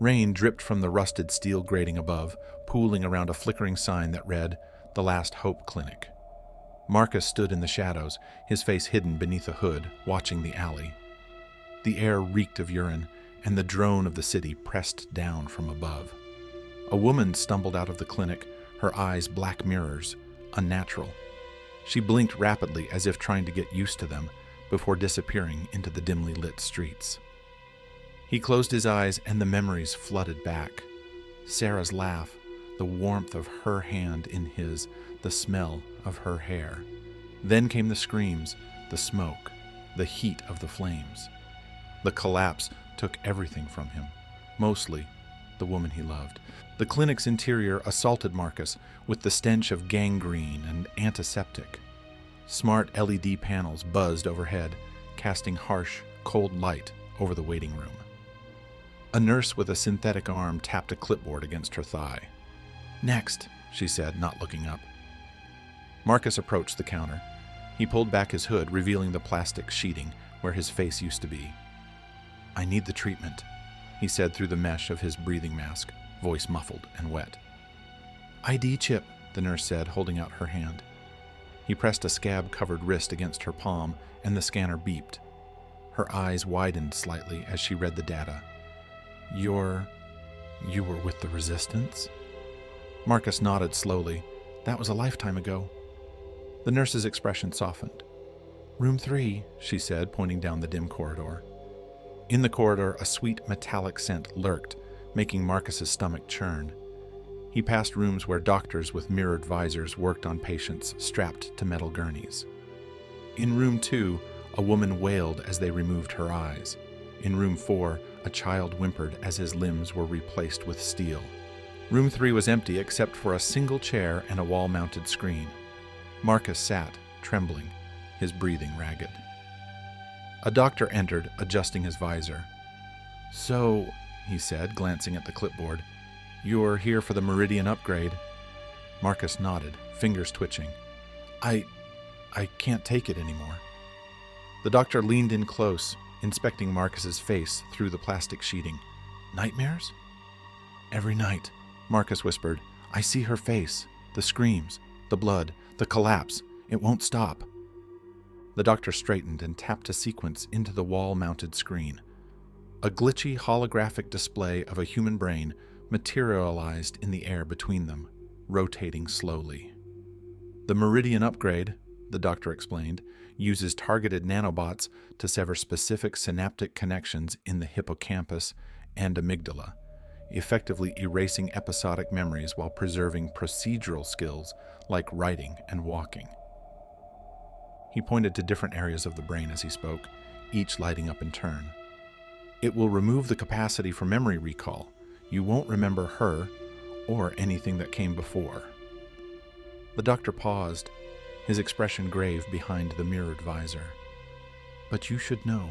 Rain dripped from the rusted steel grating above, pooling around a flickering sign that read, "The Last Hope Clinic." Marcus stood in the shadows, his face hidden beneath a hood, watching the alley. The air reeked of urine, and the drone of the city pressed down from above. A woman stumbled out of the clinic, her eyes black mirrors, unnatural. She blinked rapidly as if trying to get used to them, before disappearing into the dimly lit streets. He closed his eyes and the memories flooded back. Sarah's laugh, the warmth of her hand in his, the smell of her hair. Then came the screams, the smoke, the heat of the flames. The collapse took everything from him, mostly the woman he loved. The clinic's interior assaulted Marcus with the stench of gangrene and antiseptic. Smart LED panels buzzed overhead, casting harsh, cold light over the waiting room. A nurse with a synthetic arm tapped a clipboard against her thigh. "Next," she said, not looking up. Marcus approached the counter. He pulled back his hood, revealing the plastic sheeting where his face used to be. "I need the treatment," he said through the mesh of his breathing mask, voice muffled and wet. "ID chip," the nurse said, holding out her hand. He pressed a scab-covered wrist against her palm, and the scanner beeped. Her eyes widened slightly as she read the data. You were with the Resistance?" Marcus nodded slowly. "That was a lifetime ago." The nurse's expression softened. "Room 3, she said, pointing down the dim corridor. In the corridor, a sweet metallic scent lurked, making Marcus's stomach churn. He passed rooms where doctors with mirrored visors worked on patients strapped to metal gurneys. In room 2, a woman wailed as they removed her eyes. In room 4, a child whimpered as his limbs were replaced with steel. Room 3 was empty except for a single chair and a wall-mounted screen. Marcus sat, trembling, his breathing ragged. A doctor entered, adjusting his visor. "So," he said, glancing at the clipboard, "you're here for the Meridian upgrade." Marcus nodded, fingers twitching. I can't take it anymore." The doctor leaned in close, inspecting Marcus's face through the plastic sheeting. "Nightmares?" "Every night," Marcus whispered. "I see her face, the screams, the blood, the collapse. It won't stop." The doctor straightened and tapped a sequence into the wall-mounted screen. A glitchy holographic display of a human brain materialized in the air between them, rotating slowly. "The Meridian upgrade," the doctor explained, "uses targeted nanobots to sever specific synaptic connections in the hippocampus and amygdala, effectively erasing episodic memories while preserving procedural skills like writing and walking." He pointed to different areas of the brain as he spoke, each lighting up in turn. "It will remove the capacity for memory recall. You won't remember her or anything that came before." The doctor paused, his expression grave behind the mirrored visor. "But you should know,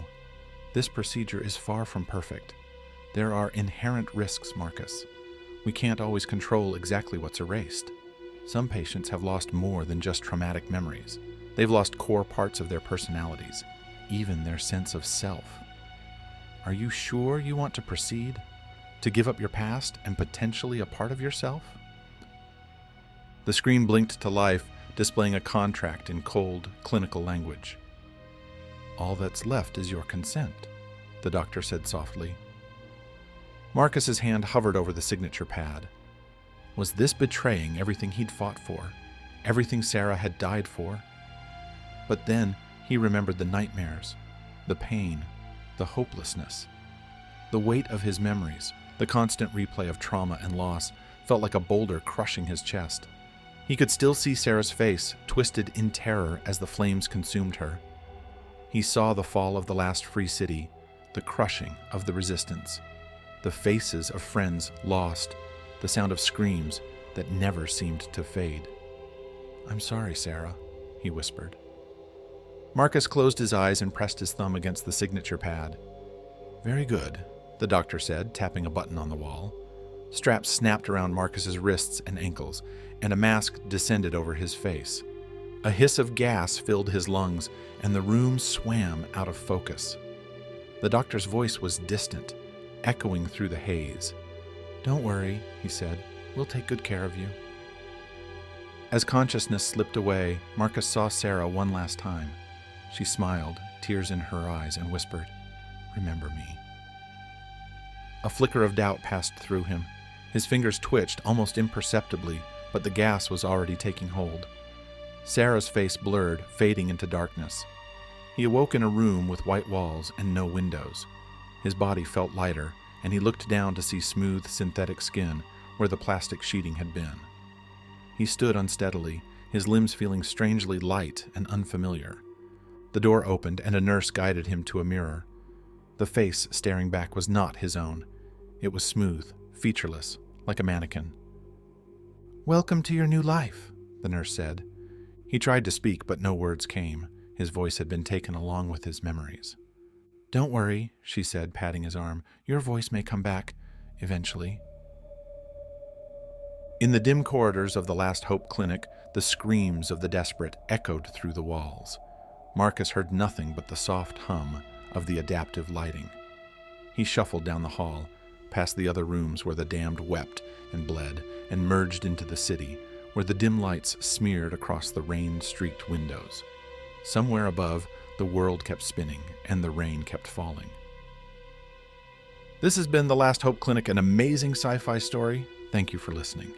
this procedure is far from perfect. There are inherent risks, Marcus. We can't always control exactly what's erased. Some patients have lost more than just traumatic memories. They've lost core parts of their personalities, even their sense of self. Are you sure you want to proceed? To give up your past and potentially a part of yourself?" The screen blinked to life, displaying a contract in cold, clinical language. "All that's left is your consent," the doctor said softly. Marcus's hand hovered over the signature pad. Was this betraying everything he'd fought for, everything Sarah had died for? But then he remembered the nightmares, the pain, the hopelessness. The weight of his memories, the constant replay of trauma and loss, felt like a boulder crushing his chest. He could still see Sarah's face, twisted in terror as the flames consumed her. He saw the fall of the last free city, the crushing of the resistance, the faces of friends lost, the sound of screams that never seemed to fade. "I'm sorry, Sarah," he whispered. Marcus closed his eyes and pressed his thumb against the signature pad. "Very good," the doctor said, tapping a button on the wall. Straps snapped around Marcus's wrists and ankles, and a mask descended over his face. A hiss of gas filled his lungs, and the room swam out of focus. The doctor's voice was distant, echoing through the haze. "Don't worry," he said. "We'll take good care of you." As consciousness slipped away, Marcus saw Sarah one last time. She smiled, tears in her eyes, and whispered, "Remember me." A flicker of doubt passed through him. His fingers twitched almost imperceptibly, but the gas was already taking hold. Sarah's face blurred, fading into darkness. He awoke in a room with white walls and no windows. His body felt lighter, and he looked down to see smooth synthetic skin where the plastic sheeting had been. He stood unsteadily, his limbs feeling strangely light and unfamiliar. The door opened, and a nurse guided him to a mirror. The face staring back was not his own. It was smooth, featureless, like a mannequin. "Welcome to your new life," the nurse said. He tried to speak, but no words came. His voice had been taken along with his memories. "Don't worry," she said, patting his arm. "Your voice may come back, eventually." In the dim corridors of the Last Hope Clinic, the screams of the desperate echoed through the walls. Marcus heard nothing but the soft hum of the adaptive lighting. He shuffled down the hall, past the other rooms where the damned wept and bled, and merged into the city, where the dim lights smeared across the rain-streaked windows. Somewhere above, the world kept spinning, and the rain kept falling. This has been The Last Hope Clinic, an amazing sci-fi story. Thank you for listening.